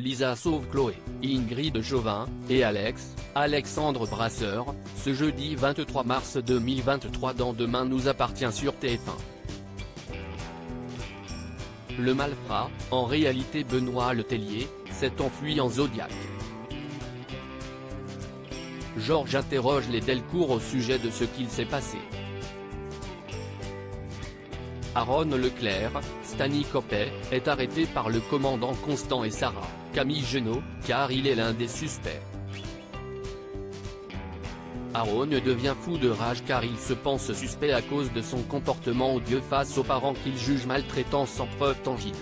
Lisa sauve Chloé, Ingrid Chauvin, et Alexandre Brasseur, ce jeudi 23 mars 2023 dans Demain nous appartient sur TF1. Le malfrat, en réalité Benoît Letellier, s'est enfui en Zodiac. Georges interroge les Delcourt au sujet de ce qu'il s'est passé. Aaron Leclerc, Stany Copet, est arrêté par le commandant Constant et Sarah, Camille Genot, car il est l'un des suspects. Aaron devient fou de rage car il se pense suspect à cause de son comportement odieux face aux parents qu'il juge maltraitants sans preuve tangible.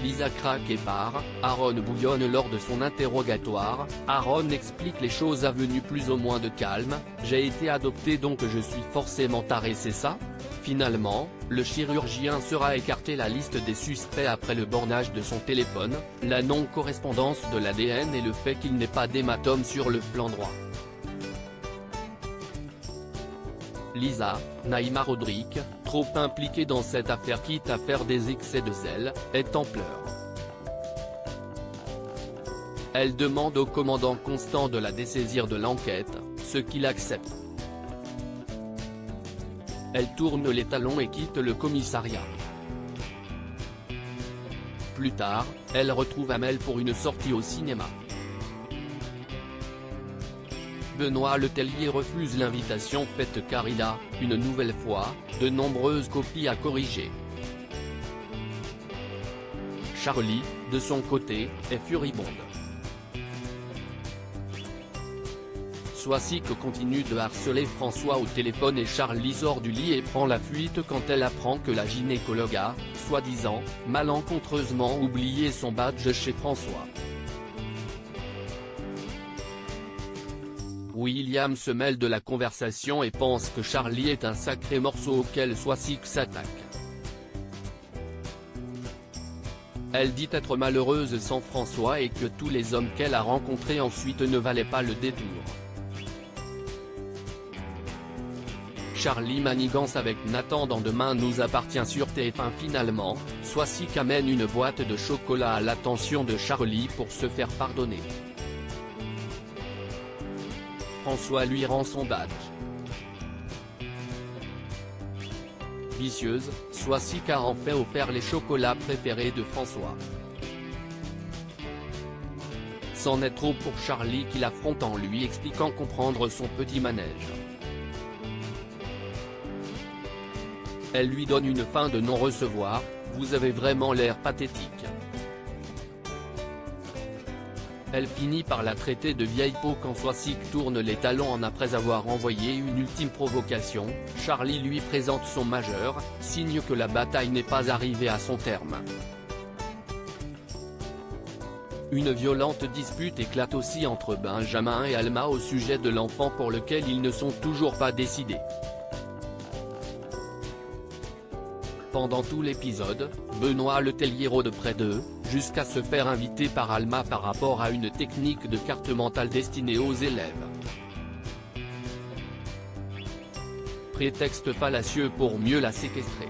Lisa craque et part, Aaron bouillonne lors de son interrogatoire. Aaron explique les choses à venue plus ou moins de calme, j'ai été adopté donc je suis forcément taré c'est ça ? Finalement, le chirurgien sera écarté la liste des suspects après le bornage de son téléphone, la non-correspondance de l'ADN et le fait qu'il n'ait pas d'hématome sur le flanc droit. Lisa, Naïma Rodrigue, trop impliquée dans cette affaire quitte à faire des excès de zèle, est en pleurs. Elle demande au commandant Constant de la dessaisir de l'enquête, ce qu'il accepte. Elle tourne les talons et quitte le commissariat. Plus tard, elle retrouve Amel pour une sortie au cinéma. Benoît Letellier refuse l'invitation faite car il a, une nouvelle fois, de nombreuses copies à corriger. Charlie, de son côté, est furibonde. Soisic continue de harceler François au téléphone et Charlie sort du lit et prend la fuite quand elle apprend que la gynécologue a, soi-disant, malencontreusement oublié son badge chez François. William se mêle de la conversation et pense que Charlie est un sacré morceau auquel Soisic s'attaque. Elle dit être malheureuse sans François et que tous les hommes qu'elle a rencontrés ensuite ne valaient pas le détour. Charlie manigance avec Nathan dans Demain nous appartient sur TF1 finalement, Soisic amène une boîte de chocolat à l'attention de Charlie pour se faire pardonner. François lui rend son badge. Vicieuse, Soisic a en fait offert les chocolats préférés de François. C'en est trop pour Charlie qui l'affronte en lui expliquant comprendre son petit manège. Elle lui donne une fin de non-recevoir, vous avez vraiment l'air pathétique. Elle finit par la traiter de vieille peau quand Soisic tourne les talons après avoir envoyé une ultime provocation. Charlie lui présente son majeur, signe que la bataille n'est pas arrivée à son terme. Une violente dispute éclate aussi entre Benjamin et Alma au sujet de l'enfant pour lequel ils ne sont toujours pas décidés. Pendant tout l'épisode, Benoît Letellier rôde près d'eux, jusqu'à se faire inviter par Alma par rapport à une technique de carte mentale destinée aux élèves. Prétexte fallacieux pour mieux la séquestrer.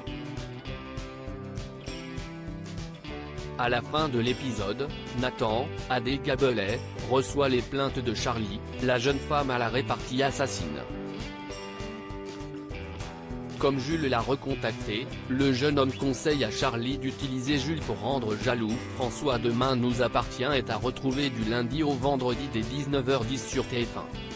À la fin de l'épisode, Nathan, A.D. Gabelet, reçoit les plaintes de Charlie, la jeune femme à la répartie assassine. Comme Jules l'a recontacté, le jeune homme conseille à Charlie d'utiliser Jules pour rendre jaloux. François Demain nous appartient est à retrouver du lundi au vendredi dès 19h10 sur TF1.